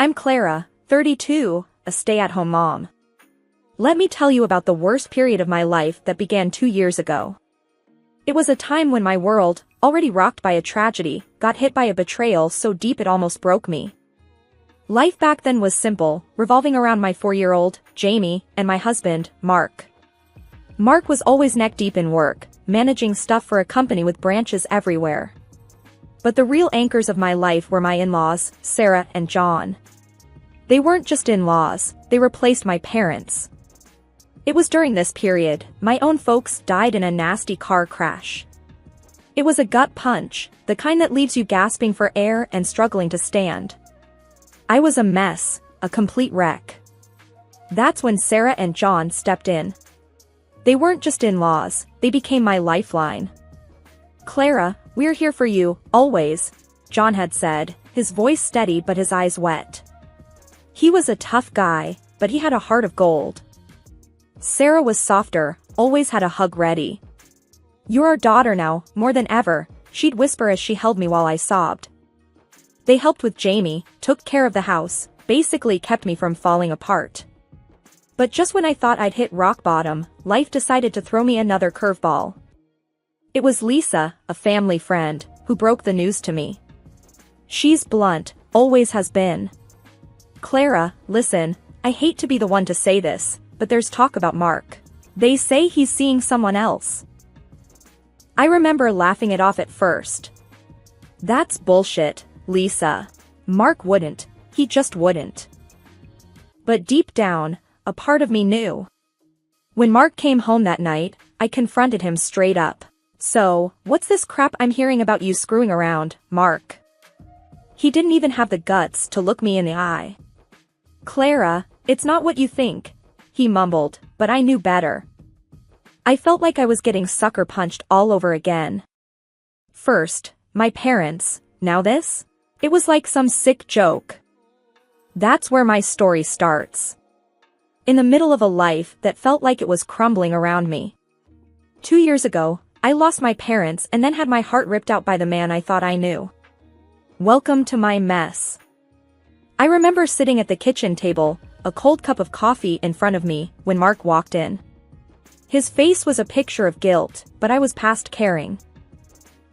I'm Clara, 32, a stay-at-home mom. Let me tell you about the worst period of my life that began 2 years ago. It was a time when my world, already rocked by a tragedy, got hit by a betrayal so deep it almost broke me. Life back then was simple, revolving around my 4-year-old, Jamie, and my husband, Mark. Mark was always neck-deep in work, managing stuff for a company with branches everywhere. But the real anchors of my life were my in-laws, Sarah and John. They weren't just in-laws, they replaced my parents. It was during this period, my own folks died in a nasty car crash. It was a gut punch, the kind that leaves you gasping for air and struggling to stand. I was a mess, a complete wreck. That's when Sarah and John stepped in. They weren't just in-laws, they became my lifeline. "Clara, we're here for you, always," John had said, his voice steady but his eyes wet. He was a tough guy, but he had a heart of gold. Sarah was softer, always had a hug ready. "You're our daughter now, more than ever," she'd whisper as she held me while I sobbed. They helped with Jamie, took care of the house, basically kept me from falling apart. But just when I thought I'd hit rock bottom, life decided to throw me another curveball. It was Lisa, a family friend, who broke the news to me. She's blunt, always has been. "Clara, listen, I hate to be the one to say this, but there's talk about Mark. They say he's seeing someone else." I remember laughing it off at first. "That's bullshit, Lisa. Mark wouldn't, he just wouldn't." But deep down, a part of me knew. When Mark came home that night, I confronted him straight up. "So, what's this crap I'm hearing about you screwing around, Mark?" He didn't even have the guts to look me in the eye. "Clara, it's not what you think," he mumbled, but I knew better. I felt like I was getting sucker punched all over again. First, my parents, now this? It was like some sick joke. That's where my story starts. In the middle of a life that felt like it was crumbling around me. 2 years ago, I lost my parents and then had my heart ripped out by the man I thought I knew. Welcome to my mess. I remember sitting at the kitchen table, a cold cup of coffee in front of me, when Mark walked in. His face was a picture of guilt, but I was past caring.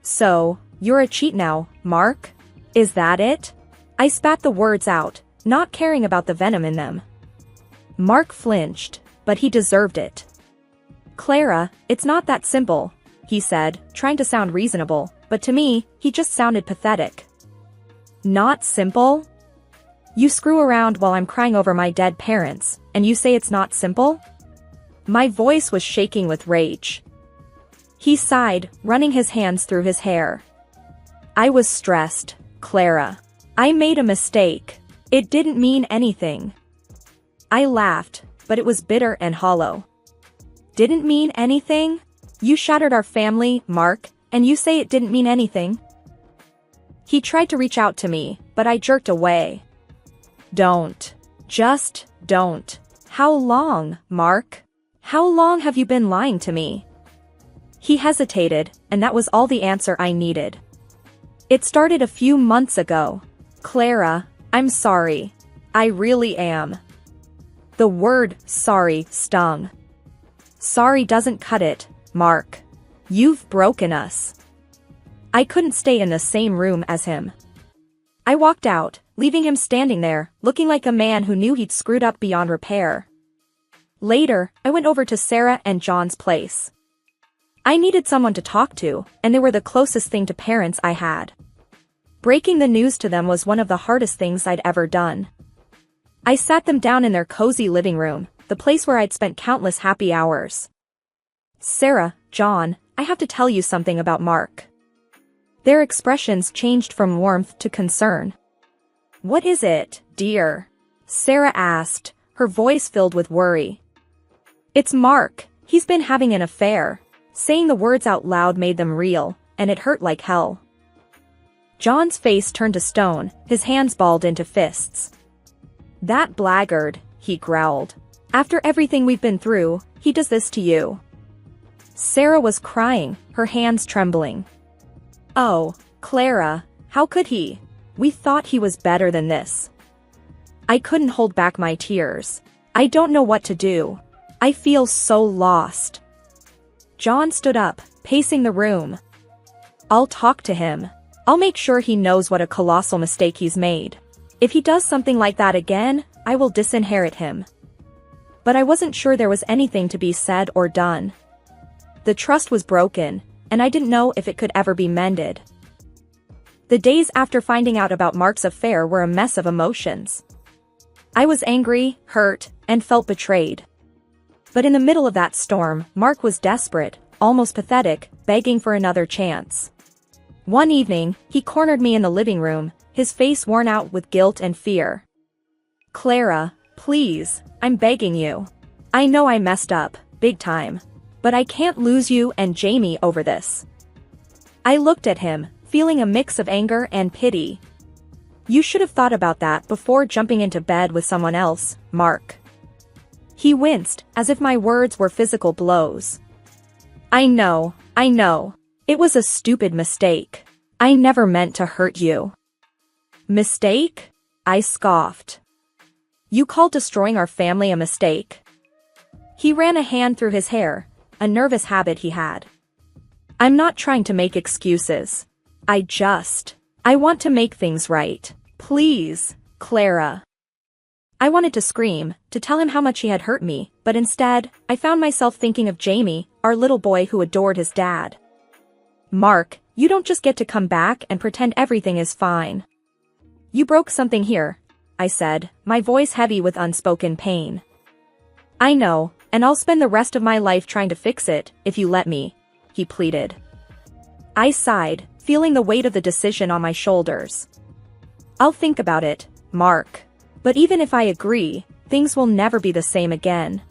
"So, you're a cheat now, Mark? Is that it?" I spat the words out, not caring about the venom in them. Mark flinched, but he deserved it. "Clara, it's not that simple," he said, trying to sound reasonable, but to me, he just sounded pathetic. "Not simple? You screw around while I'm crying over my dead parents, and you say it's not simple?" My voice was shaking with rage. He sighed, running his hands through his hair. "I was stressed, Clara. I made a mistake. It didn't mean anything." I laughed, but it was bitter and hollow. "Didn't mean anything? You shattered our family, Mark, and you say it didn't mean anything?" He tried to reach out to me, but I jerked away. "Don't. Just don't. How long, Mark? How long have you been lying to me?" He hesitated, and that was all the answer I needed. "It started a few months ago. Clara, I'm sorry. I really am." The word sorry stung. "Sorry doesn't cut it, Mark. You've broken us." I couldn't stay in the same room as him. I walked out, leaving him standing there, looking like a man who knew he'd screwed up beyond repair. Later, I went over to Sarah and John's place. I needed someone to talk to, and they were the closest thing to parents I had. Breaking the news to them was one of the hardest things I'd ever done. I sat them down in their cozy living room, the place where I'd spent countless happy hours. "Sarah, John, I have to tell you something about Mark." Their expressions changed from warmth to concern. "What is it, dear?" Sarah asked, her voice filled with worry. "It's Mark, he's been having an affair." Saying the words out loud made them real, and it hurt like hell. John's face turned to stone, his hands balled into fists. "That blackguard," he growled. "After everything we've been through, he does this to you." Sarah was crying, her hands trembling. "Oh, Clara, how could he? We thought he was better than this." I couldn't hold back my tears. I don't know what to do. I feel so lost. John stood up, pacing the room. I'll talk to him. I'll make sure he knows what a colossal mistake he's made. If he does something like that again, I will disinherit him. But I wasn't sure there was anything to be said or done. The trust was broken, and I didn't know if it could ever be mended. The days after finding out about Mark's affair were a mess of emotions. I was angry, hurt, and felt betrayed. But in the middle of that storm, Mark was desperate, almost pathetic, begging for another chance. One evening, he cornered me in the living room, his face worn out with guilt and fear. Clara, please, I'm begging you. I know I messed up, big time. But I can't lose you and Jamie over this. I looked at him, feeling a mix of anger and pity. You should have thought about that before jumping into bed with someone else, Mark. He winced, as if my words were physical blows. I know. It was a stupid mistake. I never meant to hurt you. Mistake? I scoffed. You called destroying our family a mistake? He ran a hand through his hair, a nervous habit he had. I'm not trying to make excuses. I want to make things right. Please, Clara. I wanted to scream, to tell him how much he had hurt me, but instead, I found myself thinking of Jamie, our little boy who adored his dad. Mark, you don't just get to come back and pretend everything is fine. You broke something here, I said, my voice heavy with unspoken pain. I know, and I'll spend the rest of my life trying to fix it, if you let me, he pleaded. I sighed, feeling the weight of the decision on my shoulders. I'll think about it, Mark. But even if I agree, things will never be the same again.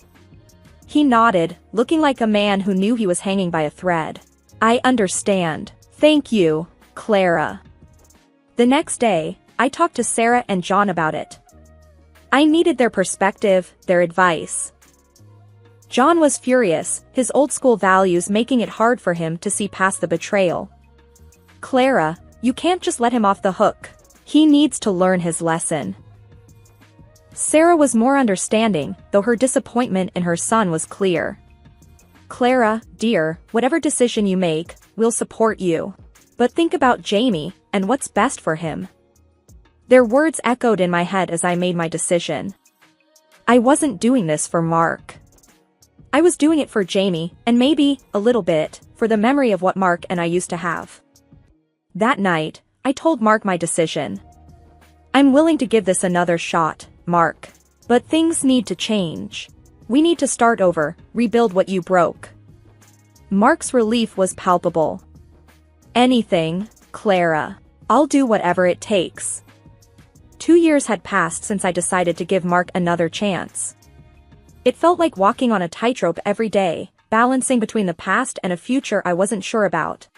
He nodded, looking like a man who knew he was hanging by a thread. I understand. Thank you, Clara. The next day, I talked to Sarah and John about it. I needed their perspective, their advice. John was furious, his old-school values making it hard for him to see past the betrayal. Clara, you can't just let him off the hook. He needs to learn his lesson. Sarah was more understanding, though her disappointment in her son was clear. Clara, dear, whatever decision you make, we'll support you. But think about Jamie, and what's best for him. Their words echoed in my head as I made my decision. I wasn't doing this for Mark. I was doing it for Jamie, and maybe, a little bit, for the memory of what Mark and I used to have. That night, I told Mark my decision. I'm willing to give this another shot, Mark. But things need to change. We need to start over, rebuild what you broke. Mark's relief was palpable. Anything, Clara. I'll do whatever it takes. 2 years had passed since I decided to give Mark another chance. It felt like walking on a tightrope every day, balancing between the past and a future I wasn't sure about.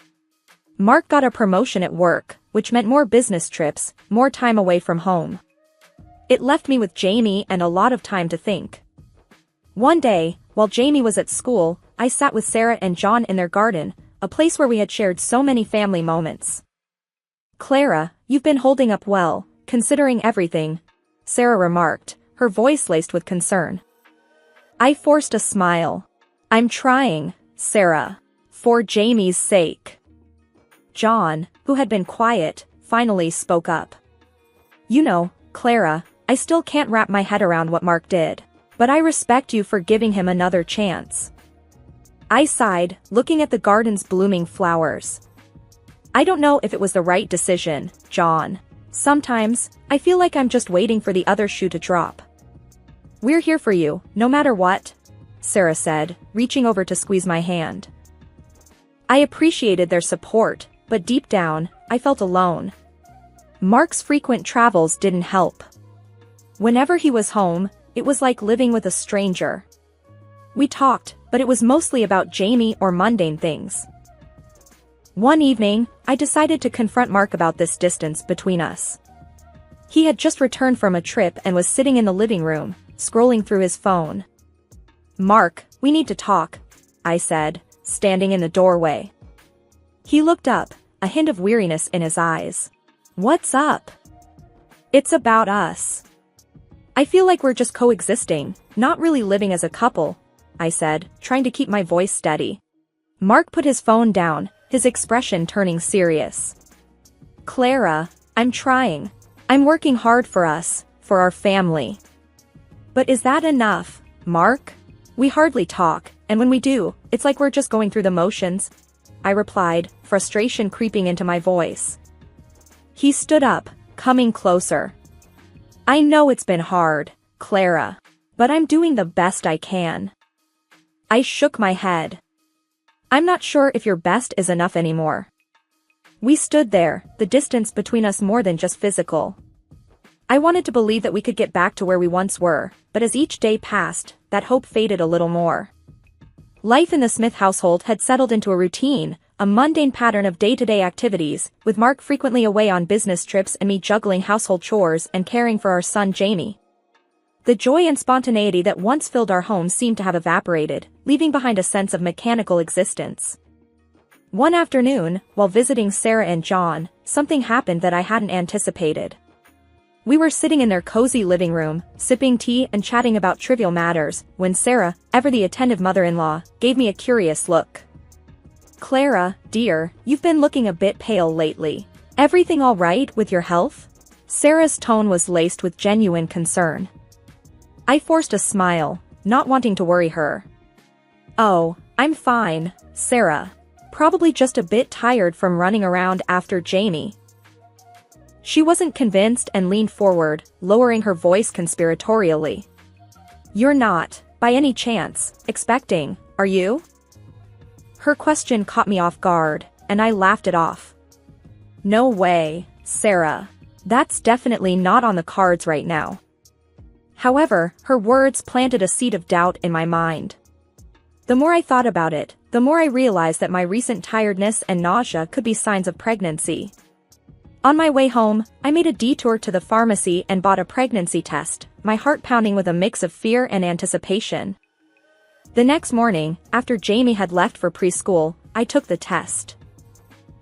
Mark got a promotion at work, which meant more business trips, more time away from home. It left me with Jamie and a lot of time to think. One day, while Jamie was at school, I sat with Sarah and John in their garden, a place where we had shared so many family moments. Clara, you've been holding up well, considering everything, Sarah remarked, her voice laced with concern. I forced a smile. I'm trying, Sarah. For Jamie's sake. John, who had been quiet, finally spoke up. You know, Clara, I still can't wrap my head around what Mark did. But I respect you for giving him another chance. I sighed, looking at the garden's blooming flowers. I don't know if it was the right decision, John. Sometimes, I feel like I'm just waiting for the other shoe to drop. We're here for you, no matter what, Sarah said, reaching over to squeeze my hand. I appreciated their support, but deep down, I felt alone. Mark's frequent travels didn't help. Whenever he was home, it was like living with a stranger. We talked, but it was mostly about Jamie or mundane things. One evening, I decided to confront Mark about this distance between us. He had just returned from a trip and was sitting in the living room, scrolling through his phone. Mark, we need to talk, I said, standing in the doorway. He looked up, a hint of weariness in his eyes. What's up? It's about us. I feel like we're just coexisting, not really living as a couple, I said, trying to keep my voice steady. Mark put his phone down, his expression turning serious. Clara, I'm trying. I'm working hard for us, for our family. But is that enough, Mark? We hardly talk, and when we do, it's like we're just going through the motions, I replied, frustration creeping into my voice. He stood up, coming closer. I know it's been hard, Clara, but I'm doing the best I can. I shook my head. I'm not sure if your best is enough anymore. We stood there, the distance between us more than just physical. I wanted to believe that we could get back to where we once were, but as each day passed, that hope faded a little more. Life in the Smith household had settled into a routine, a mundane pattern of day-to-day activities, with Mark frequently away on business trips and me juggling household chores and caring for our son Jamie. The joy and spontaneity that once filled our home seemed to have evaporated, leaving behind a sense of mechanical existence. One afternoon, while visiting Sarah and John, something happened that I hadn't anticipated. We were sitting in their cozy living room, sipping tea and chatting about trivial matters, when Sarah, ever the attentive mother-in-law, gave me a curious look. Clara, dear, you've been looking a bit pale lately. Everything all right with your health? Sarah's tone was laced with genuine concern. I forced a smile, not wanting to worry her. Oh, I'm fine, Sarah. Probably just a bit tired from running around after Jamie. She wasn't convinced and leaned forward, lowering her voice conspiratorially. You're not, by any chance, expecting, are you? Her question caught me off guard, and I laughed it off. No way, Sarah. That's definitely not on the cards right now. However, her words planted a seed of doubt in my mind. The more I thought about it, the more I realized that my recent tiredness and nausea could be signs of pregnancy. On my way home, I made a detour to the pharmacy and bought a pregnancy test, my heart pounding with a mix of fear and anticipation. The next morning, after Jamie had left for preschool, I took the test.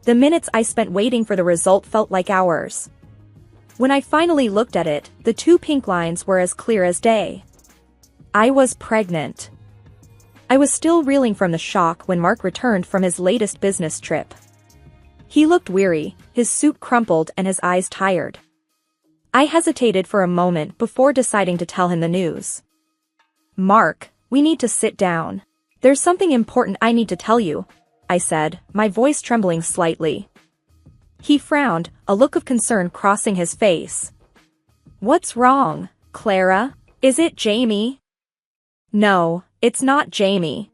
The minutes I spent waiting for the result felt like hours. When I finally looked at it, the 2 pink lines were as clear as day. I was pregnant. I was still reeling from the shock when Mark returned from his latest business trip. He looked weary, his suit crumpled and his eyes tired. I hesitated for a moment before deciding to tell him the news. Mark, we need to sit down. There's something important I need to tell you, I said, my voice trembling slightly. He frowned, a look of concern crossing his face. What's wrong, Clara? Is it Jamie? No, it's not Jamie.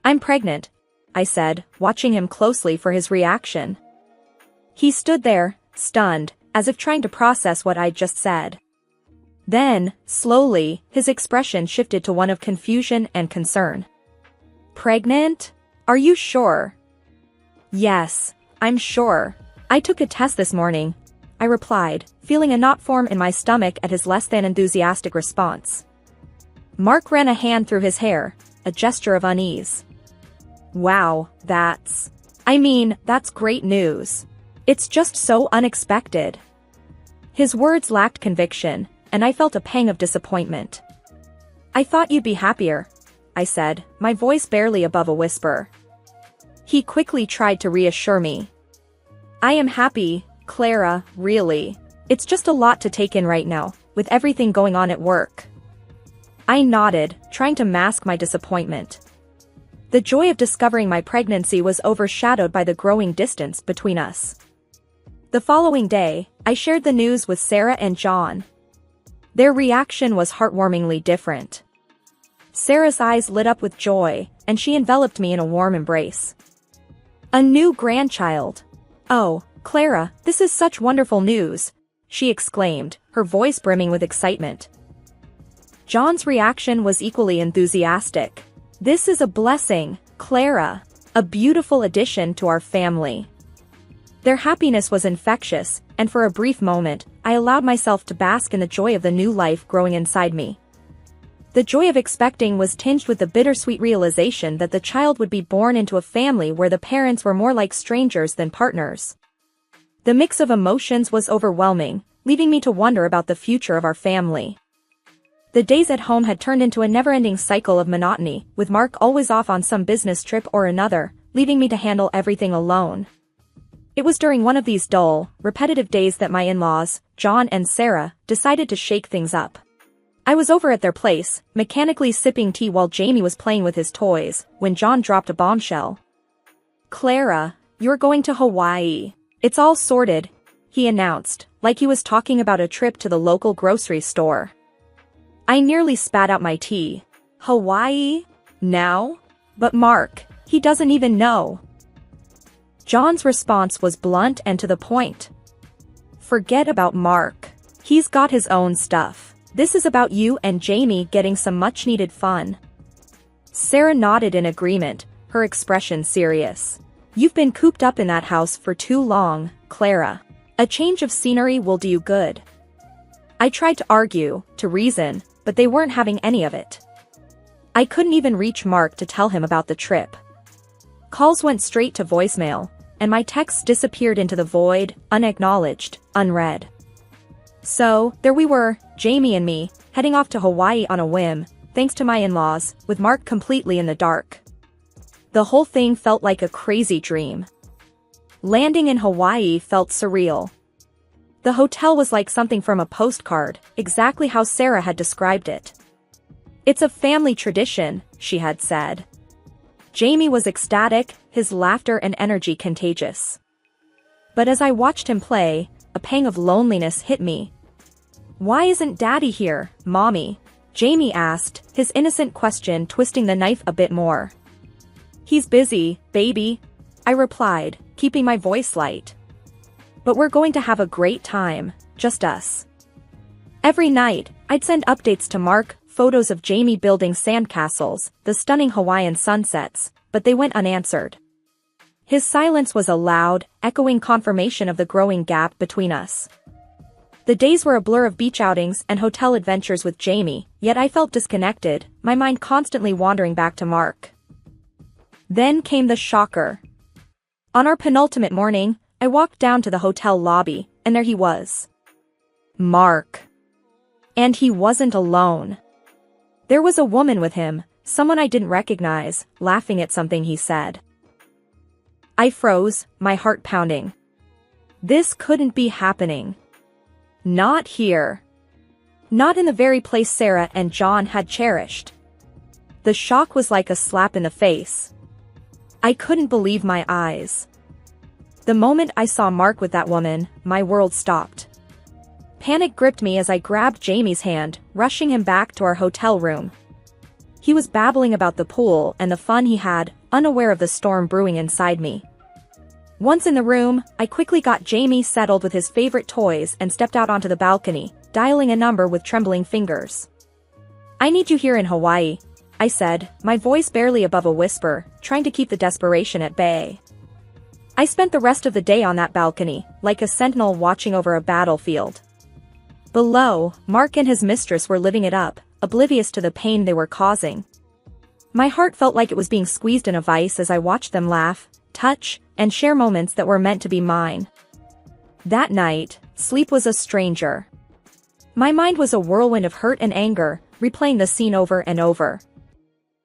I'm pregnant, I said, watching him closely for his reaction. He stood there, stunned, as if trying to process what I'd just said. Then, slowly, his expression shifted to one of confusion and concern. Pregnant? Are you sure? Yes, I'm sure. I took a test this morning, I replied, feeling a knot form in my stomach at his less than enthusiastic response. Mark ran a hand through his hair, a gesture of unease. Wow, that's great news. It's just so unexpected. His words lacked conviction, and I felt a pang of disappointment. I thought you'd be happier, I said, my voice barely above a whisper. He quickly tried to reassure me. I am happy, Clara, really. It's just a lot to take in right now, with everything going on at work. I nodded, trying to mask my disappointment. The joy of discovering my pregnancy was overshadowed by the growing distance between us. The following day, I shared the news with Sarah and John. Their reaction was heartwarmingly different. Sarah's eyes lit up with joy, and she enveloped me in a warm embrace. A new grandchild. Oh, Clara, this is such wonderful news, she exclaimed, her voice brimming with excitement. John's reaction was equally enthusiastic. This is a blessing, Clara, a beautiful addition to our family. Their happiness was infectious, and for a brief moment, I allowed myself to bask in the joy of the new life growing inside me. The joy of expecting was tinged with the bittersweet realization that the child would be born into a family where the parents were more like strangers than partners. The mix of emotions was overwhelming, leaving me to wonder about the future of our family. The days at home had turned into a never-ending cycle of monotony, with Mark always off on some business trip or another, leaving me to handle everything alone. It was during one of these dull, repetitive days that my in-laws, John and Sarah, decided to shake things up. I was over at their place, mechanically sipping tea while Jamie was playing with his toys, when John dropped a bombshell. "Clara, you're going to Hawaii. It's all sorted," he announced, like he was talking about a trip to the local grocery store. I nearly spat out my tea. Hawaii? Now? But Mark, he doesn't even know. John's response was blunt and to the point. "Forget about Mark. He's got his own stuff. This is about you and Jamie getting some much-needed fun." Sarah nodded in agreement, her expression serious. "You've been cooped up in that house for too long, Clara. A change of scenery will do you good." I tried to argue, to reason, but they weren't having any of it. I couldn't even reach Mark to tell him about the trip. Calls went straight to voicemail, and my texts disappeared into the void, unacknowledged, unread. So, there we were, Jamie and me, heading off to Hawaii on a whim, thanks to my in-laws, with Mark completely in the dark. The whole thing felt like a crazy dream. Landing in Hawaii felt surreal. The hotel was like something from a postcard, exactly how Sarah had described it. "It's a family tradition," she had said. Jamie was ecstatic, his laughter and energy contagious. But as I watched him play, a pang of loneliness hit me. "Why isn't Daddy here, Mommy?" Jamie asked, his innocent question twisting the knife a bit more. "He's busy, baby," I replied, keeping my voice light. "But we're going to have a great time, just us." Every night, I'd send updates to Mark, photos of Jamie building sandcastles, the stunning Hawaiian sunsets, but they went unanswered. His silence was a loud, echoing confirmation of the growing gap between us. The days were a blur of beach outings and hotel adventures with Jamie, yet I felt disconnected, my mind constantly wandering back to Mark. Then came the shocker. On our penultimate morning, I walked down to the hotel lobby, and there he was. Mark. And he wasn't alone. There was a woman with him, someone I didn't recognize, laughing at something he said. I froze, my heart pounding. This couldn't be happening. Not here. Not in the very place Sarah and John had cherished. The shock was like a slap in the face. I couldn't believe my eyes. The moment I saw Mark with that woman, my world stopped. Panic gripped me as I grabbed Jamie's hand, rushing him back to our hotel room. He was babbling about the pool and the fun he had, unaware of the storm brewing inside me. Once in the room, I quickly got Jamie settled with his favorite toys and stepped out onto the balcony, dialing a number with trembling fingers. "I need you here in Hawaii," I said, my voice barely above a whisper, trying to keep the desperation at bay. I spent the rest of the day on that balcony, like a sentinel watching over a battlefield. Below, Mark and his mistress were living it up, oblivious to the pain they were causing. My heart felt like it was being squeezed in a vice as I watched them laugh, touch, and share moments that were meant to be mine. That night, sleep was a stranger. My mind was a whirlwind of hurt and anger, replaying the scene over and over.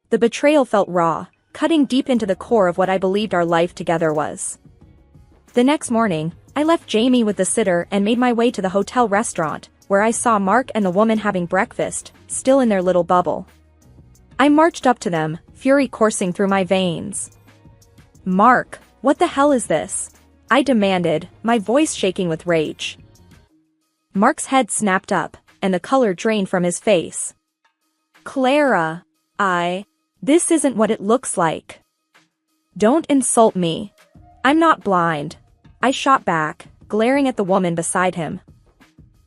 The betrayal felt raw, cutting deep into the core of what I believed our life together was. The next morning, I left Jamie with the sitter and made my way to the hotel restaurant, where I saw Mark and the woman having breakfast, still in their little bubble. I marched up to them, fury coursing through my veins. "Mark, what the hell is this?" I demanded, my voice shaking with rage. Mark's head snapped up, and the color drained from his face. "Clara, this isn't what it looks like. Don't insult me. I'm not blind," I shot back, glaring at the woman beside him.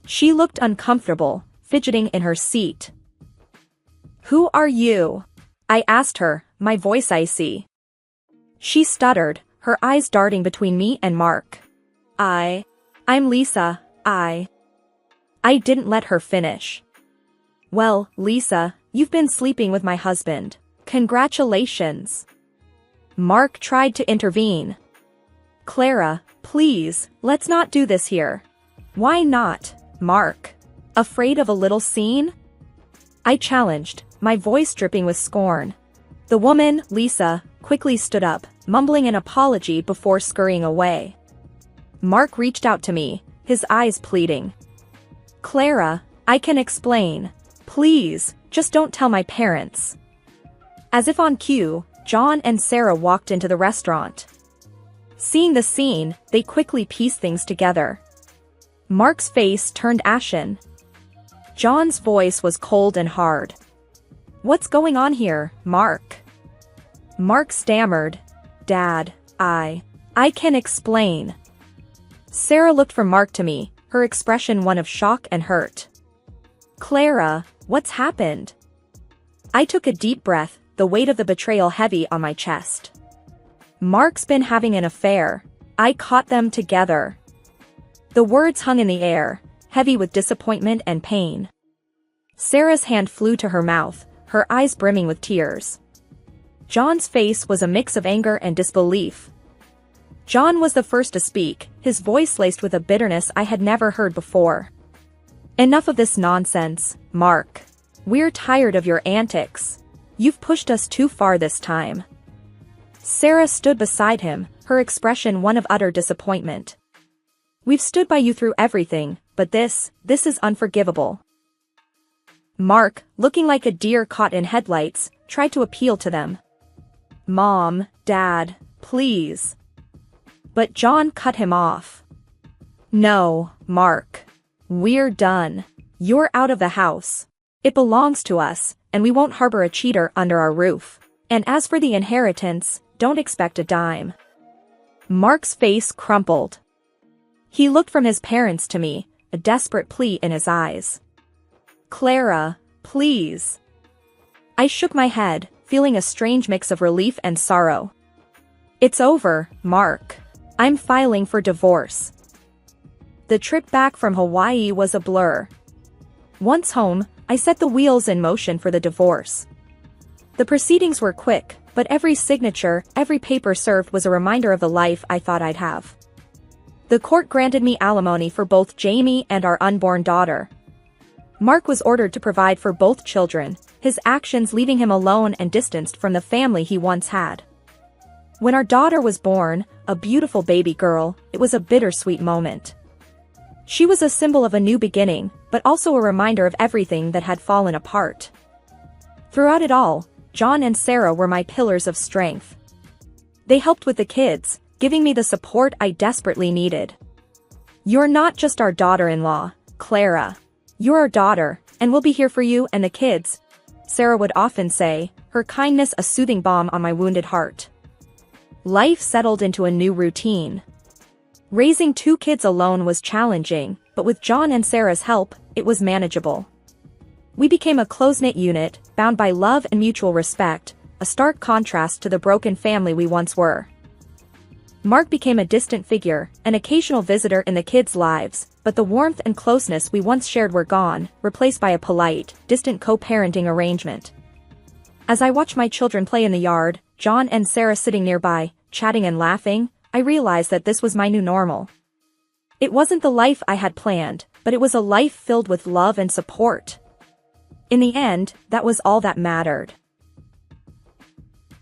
She looked uncomfortable, fidgeting in her seat. "Who are you?" I asked her, my voice icy. She stuttered, her eyes darting between me and Mark. I'm Lisa, I didn't let her finish. "Well, Lisa, you've been sleeping with my husband. Congratulations." Mark tried to intervene. "Clara, please, let's not do this here." "Why not?" Mark. Afraid of a little scene? I challenged, my voice dripping with scorn. The woman, Lisa, quickly stood up, mumbling an apology before scurrying away. Mark reached out to me, his eyes pleading. Clara, I can explain. Please, just don't tell my parents. As if on cue, John and Sarah walked into the restaurant. Seeing the scene, they quickly pieced things together. Mark's face turned ashen. John's voice was cold and hard. What's going on here, Mark? Mark stammered. Dad, I can explain. Sarah looked from Mark to me, her expression one of shock and hurt. Clara, what's happened? I took a deep breath, the weight of the betrayal heavy on my chest. Mark's been having an affair. I caught them together. The words hung in the air, heavy with disappointment and pain. Sarah's hand flew to her mouth, her eyes brimming with tears. John's face was a mix of anger and disbelief. John was the first to speak, his voice laced with a bitterness I had never heard before. Enough of this nonsense, Mark. We're tired of your antics. You've pushed us too far this time. Sarah stood beside him, her expression one of utter disappointment. We've stood by you through everything, but this is unforgivable. Mark, looking like a deer caught in headlights, tried to appeal to them. Mom, Dad, please. But John cut him off. No, Mark. We're done. You're out of the house. It belongs to us, and we won't harbor a cheater under our roof. And as for the inheritance, don't expect a dime. Mark's face crumpled. He looked from his parents to me, a desperate plea in his eyes. Clara, please. I shook my head, feeling a strange mix of relief and sorrow. It's over, Mark. I'm filing for divorce. The trip back from Hawaii was a blur. Once home, I set the wheels in motion for the divorce. The proceedings were quick, but every signature, every paper served was a reminder of the life I thought I'd have. The court granted me alimony for both Jamie and our unborn daughter. Mark was ordered to provide for both children, his actions leaving him alone and distanced from the family he once had. When our daughter was born, a beautiful baby girl, it was a bittersweet moment. She was a symbol of a new beginning, but also a reminder of everything that had fallen apart. Throughout it all, John and Sarah were my pillars of strength. They helped with the kids, giving me the support I desperately needed. You're not just our daughter-in-law, Clara. You're our daughter, and we'll be here for you and the kids, Sarah would often say, her kindness a soothing balm on my wounded heart. Life settled into a new routine. Raising 2 kids alone was challenging, but with John and Sarah's help, it was manageable. We became a close-knit unit, bound by love and mutual respect, a stark contrast to the broken family we once were. Mark became a distant figure, an occasional visitor in the kids' lives, but the warmth and closeness we once shared were gone, replaced by a polite, distant co-parenting arrangement. As I watched my children play in the yard, John and Sarah sitting nearby, chatting and laughing, I realized that this was my new normal. It wasn't the life I had planned, but it was a life filled with love and support. In the end, that was all that mattered.